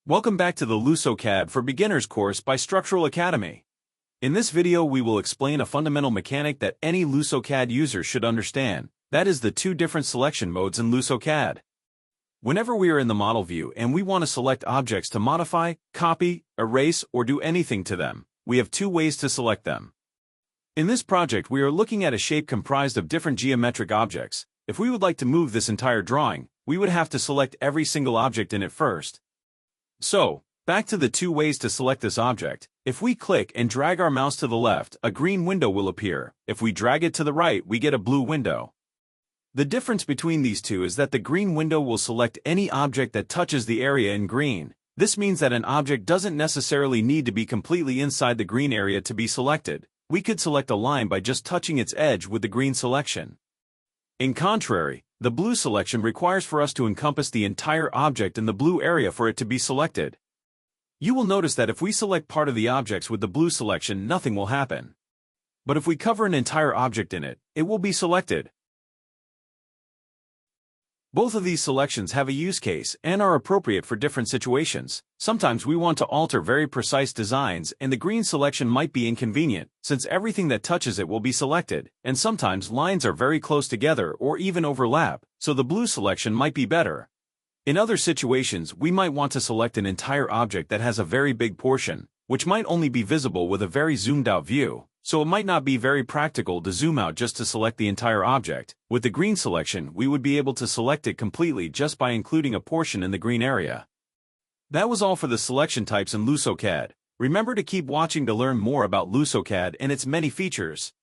Welcome back to the LusoCAD for Beginners course by Structural Academy. In this video we will explain a fundamental mechanic that any LusoCAD user should understand, that is the two different selection modes in LusoCAD. Whenever we are in the model view and we want to select objects to modify, copy, erase, or do anything to them, we have two ways to select them. In this project we are looking at a shape comprised of different geometric objects. If we would like to move this entire drawing, we would have to select every single object in it first. So, back to the two ways to select this object. If we click and drag our mouse to the left, a green window will appear. If we drag it to the right, we get a blue window. The difference between these two is that the green window will select any object that touches the area in green. This means that an object doesn't necessarily need to be completely inside the green area to be selected. We could select a line by just touching its edge with the green selection. In contrary, the blue selection requires for us to encompass the entire object in the blue area for it to be selected. You will notice that if we select part of the objects with the blue selection, nothing will happen. But if we cover an entire object in it, it will be selected. Both of these selections have a use case and are appropriate for different situations. Sometimes we want to alter very precise designs and the green selection might be inconvenient, since everything that touches it will be selected, and sometimes lines are very close together or even overlap, so the blue selection might be better. In other situations, we might want to select an entire object that has a very big portion, which might only be visible with a very zoomed out view. So it might not be very practical to zoom out just to select the entire object. With the green selection, we would be able to select it completely just by including a portion in the green area. That was all for the selection types in LusoCAD. Remember to keep watching to learn more about LusoCAD and its many features.